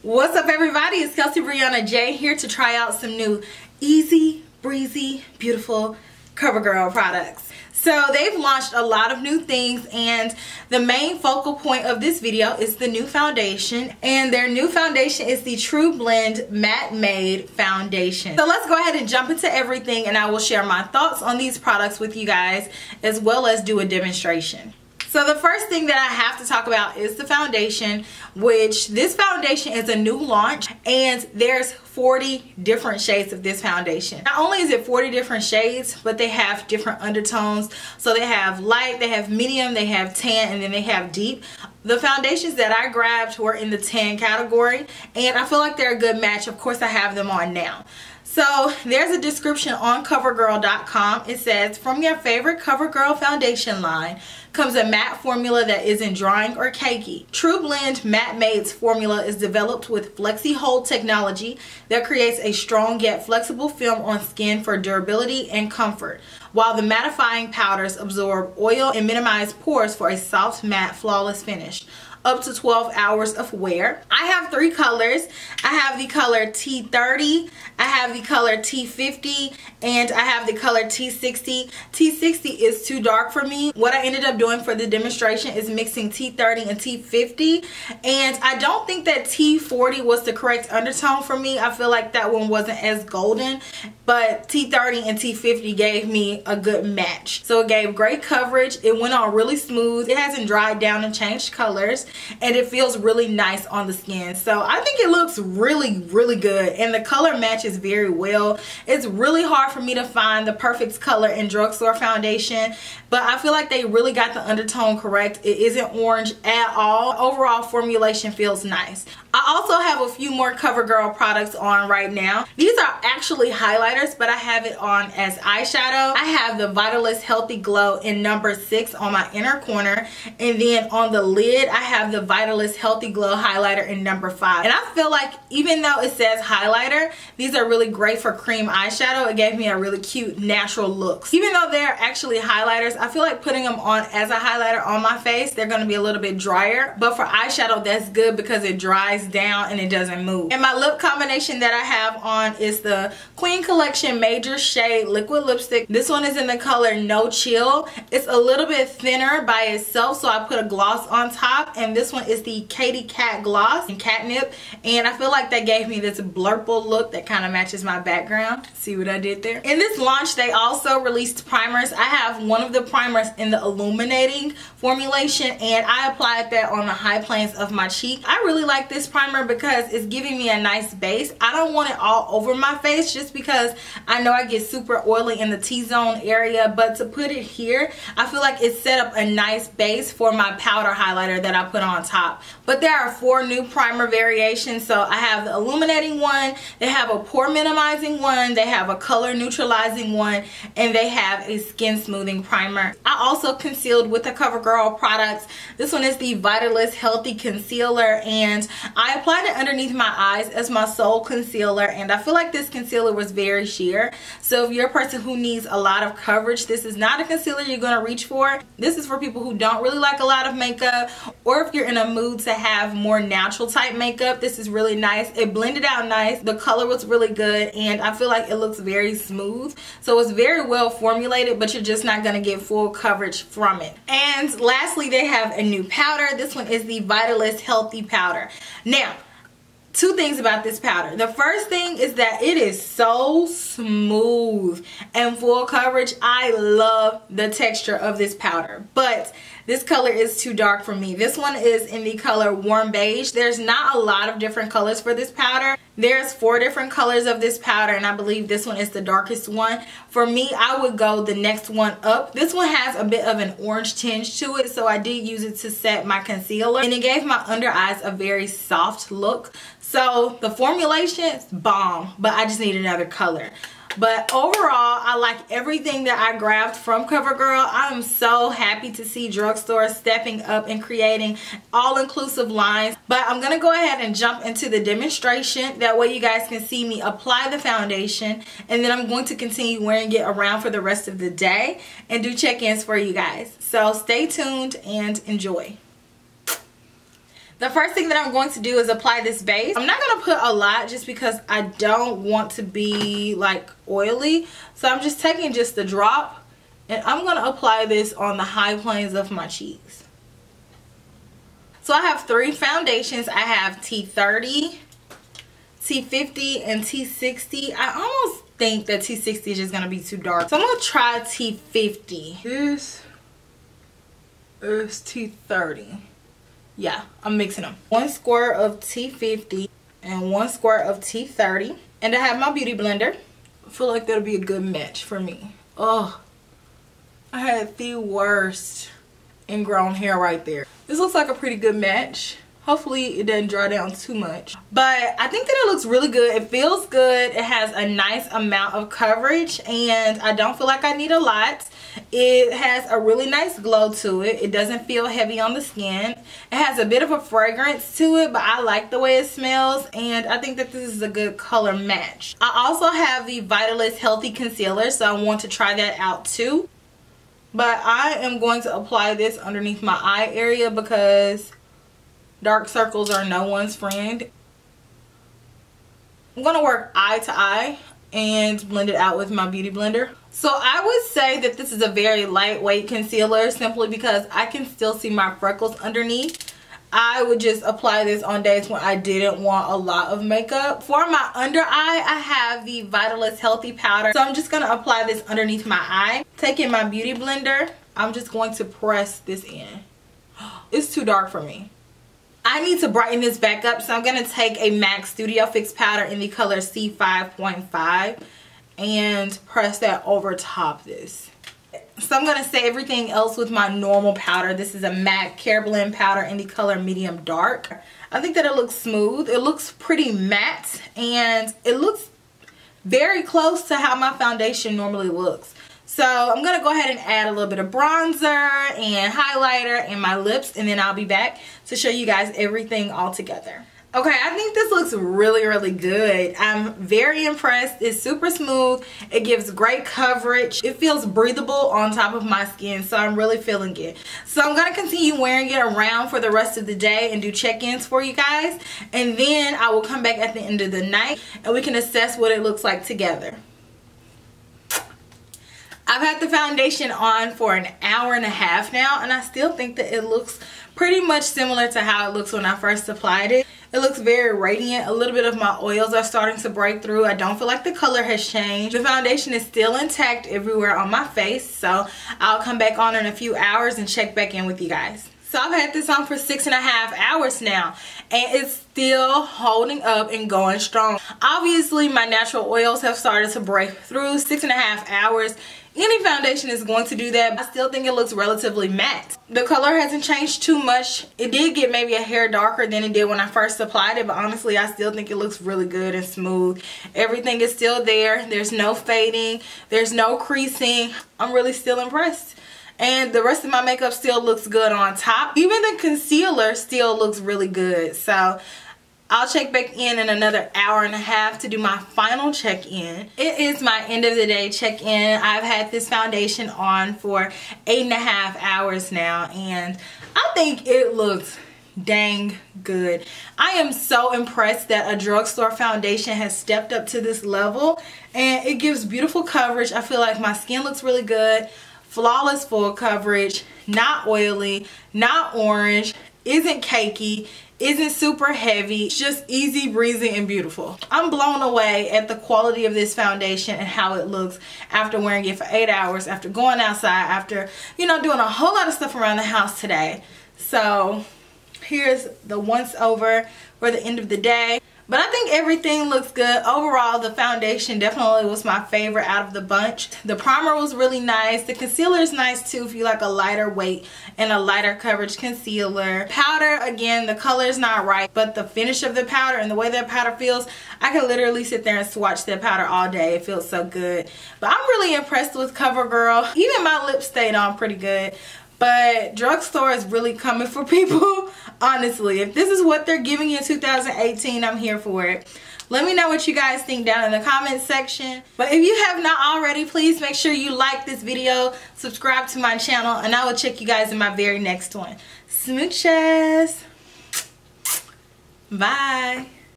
What's up, everybody? It's KelseeBrianaJai here to try out some new easy, breezy, beautiful Covergirl products. So they've launched a lot of new things, and the main focal point of this video is the new foundation, and their new foundation is the TruBlend Matte Made Foundation. So let's go ahead and jump into everything, and I will share my thoughts on these products with you guys as well as do a demonstration. So the first thing that I have to talk about is the foundation, which this foundation is a new launch, and there's 40 different shades of this foundation. Not only is it 40 different shades, but they have different undertones. So they have light, they have medium, they have tan, and then they have deep. The foundations that I grabbed were in the tan category, and I feel like they're a good match. Of course, I have them on now. So there's a description on covergirl.com. It says, from your favorite CoverGirl foundation line comes a matte formula that isn't drying or cakey. TruBlend Matte Made's formula is developed with Flexi Hold technology that creates a strong yet flexible film on skin for durability and comfort, while the mattifying powders absorb oil and minimize pores for a soft, matte, flawless finish. Up to 12 hours of wear. I have three colors. I have the color T30, I have the color T50, and I have the color T60. T60 is too dark for me. What I ended up doing for the demonstration is mixing T30 and T50, and I don't think that T40 was the correct undertone for me. I feel like that one wasn't as golden, but T30 and T50 gave me a good match. So it gave great coverage. It went on really smooth. It hasn't dried down and changed colors, and it feels really nice on the skin. So I think it looks really good, and the color matches very well. It's really hard for me to find the perfect color in drugstore foundation, but I feel like they really got the undertone correct. It isn't orange at all. Overall formulation feels nice. I also have a few more CoverGirl products on right now. These are actually highlighters, but I have it on as eyeshadow. I have the Vitalist Healthy Glow in number 6 on my inner corner, and then on the lid I have the Vitalist Healthy Glow highlighter in number 5. And I feel like even though it says highlighter, these are really great for cream eyeshadow. It gave me a really cute natural look. Even though they're actually highlighters, I feel like putting them on as a highlighter on my face, they're going to be a little bit drier, but for eyeshadow that's good because it dries down and it doesn't move. And my lip combination that I have on is the Queen Collection Major Shade Liquid Lipstick. This one is in the color No Chill. It's a little bit thinner by itself, so I put a gloss on top, and this one is the Katy Cat Gloss in Catnip, and I feel like that gave me this blurple look that kind of matches my background. See what I did there? In this launch they also released primers. I have one of the primers in the illuminating formulation, and I applied that on the high planes of my cheek. I really like this primer because it's giving me a nice base. I don't want it all over my face just because I know I get super oily in the T-zone area, but to put it here, I feel like it set up a nice base for my powder highlighter that I put on top. But there are 4 new primer variations. So I have the illuminating one, they have a pore minimizing one, they have a color neutralizing one, and they have a skin smoothing primer. I also concealed with the CoverGirl products. This one is the Vitalist Healthy Concealer, and I applied it underneath my eyes as my sole concealer, and I feel like this concealer was very sheer. So if you're a person who needs a lot of coverage, this is not a concealer you're going to reach for. This is for people who don't really like a lot of makeup, or if you're in a mood to have more natural type makeup. This is really nice. It blended out nice. The color was really good, and I feel like it looks very smooth. So it's very well formulated, but you're just not going to get full coverage from it. And lastly, they have a new powder. This one is the Vitalist Healthy Powder. Now, 2 things about this powder. The first thing is that it is so smooth and full coverage. I love the texture of this powder, but this color is too dark for me. This one is in the color Warm Beige. There's not a lot of different colors for this powder. There's 4 different colors of this powder, and I believe this one is the darkest one. For me, I would go the next one up. This one has a bit of an orange tinge to it, so I did use it to set my concealer, and it gave my under eyes a very soft look. So the formulation is bomb, but I just need another color. But overall, I like everything that I grabbed from CoverGirl. I'm so happy to see drugstores stepping up and creating all-inclusive lines. But I'm going to go ahead and jump into the demonstration. That way you guys can see me apply the foundation. And then I'm going to continue wearing it around for the rest of the day and do check-ins for you guys. So stay tuned and enjoy. The first thing that I'm going to do is apply this base. I'm not going to put a lot just because I don't want to be like oily. So I'm just taking just a drop and I'm going to apply this on the high planes of my cheeks. So I have 3 foundations. I have T30, T50, and T60. I almost think that T60 is just going to be too dark. So I'm going to try T50. This is T30. Yeah, I'm mixing them. 1 squirt of T50 and 1 squirt of T30. And I have my beauty blender. I feel like that'll be a good match for me. Oh, I had the worst ingrown hair right there. This looks like a pretty good match. Hopefully it doesn't dry down too much. But I think that it looks really good. It feels good. It has a nice amount of coverage and I don't feel like I need a lot. It has a really nice glow to it. It doesn't feel heavy on the skin. It has a bit of a fragrance to it, but I like the way it smells and I think that this is a good color match. I also have the Vitalist Healthy Concealer, so I want to try that out too. But I am going to apply this underneath my eye area because dark circles are no one's friend. I'm going to work eye to eye and blend it out with my beauty blender. So I would say that this is a very lightweight concealer simply because I can still see my freckles underneath. I would just apply this on days when I didn't want a lot of makeup. For my under eye, I have the Vitalist Healthy Powder. So I'm just going to apply this underneath my eye. Taking my beauty blender, I'm just going to press this in. It's too dark for me. I need to brighten this back up, so I'm going to take a MAC Studio Fix powder in the color C5.5 and press that over top this. So I'm going to say everything else with my normal powder. This is a MAC TruBlend powder in the color Medium Dark. I think that it looks smooth. It looks pretty matte and it looks very close to how my foundation normally looks. So I'm going to go ahead and add a little bit of bronzer and highlighter in my lips and then I'll be back to show you guys everything all together. Okay, I think this looks really, really good. I'm very impressed. It's super smooth. It gives great coverage. It feels breathable on top of my skin, so I'm really feeling it. So I'm going to continue wearing it around for the rest of the day and do check-ins for you guys. And then I will come back at the end of the night and we can assess what it looks like together. I've had the foundation on for an hour and a half now and I still think that it looks pretty much similar to how it looks when I first applied it. It looks very radiant. A little bit of my oils are starting to break through. I don't feel like the color has changed. The foundation is still intact everywhere on my face, so I'll come back on in a few hours and check back in with you guys. So I've had this on for 6.5 hours now and it's still holding up and going strong. Obviously my natural oils have started to break through. 6.5 hours. Any foundation is going to do that. I still think it looks relatively matte. The color hasn't changed too much. It did get maybe a hair darker than it did when I first applied it, but honestly I still think it looks really good and smooth. Everything is still there. There's no fading. There's no creasing. I'm really still impressed. And the rest of my makeup still looks good on top. Even the concealer still looks really good. So I'll check back in another hour and a half to do my final check-in. It is my end of the day check-in. I've had this foundation on for 8.5 hours now and I think it looks dang good. I am so impressed that a drugstore foundation has stepped up to this level and it gives beautiful coverage. I feel like my skin looks really good. Flawless full coverage, not oily, not orange, isn't cakey, isn't super heavy. It's just easy, breezy, and beautiful. I'm blown away at the quality of this foundation and how it looks after wearing it for 8 hours, after going outside, after, you know, doing a whole lot of stuff around the house today. So here's the once over for the end of the day. But I think everything looks good. Overall, the foundation definitely was my favorite out of the bunch. The primer was really nice. The concealer is nice too if you like a lighter weight and a lighter coverage concealer. Powder, again, the color is not right, but the finish of the powder and the way that powder feels, I can literally sit there and swatch that powder all day. It feels so good. But I'm really impressed with CoverGirl. Even my lips stayed on pretty good. But drugstore is really coming for people. Honestly, if this is what they're giving you in 2018, I'm here for it. Let me know what you guys think down in the comment section. But if you have not already, please make sure you like this video, subscribe to my channel, and I will check you guys in my very next one. Smooches. Bye.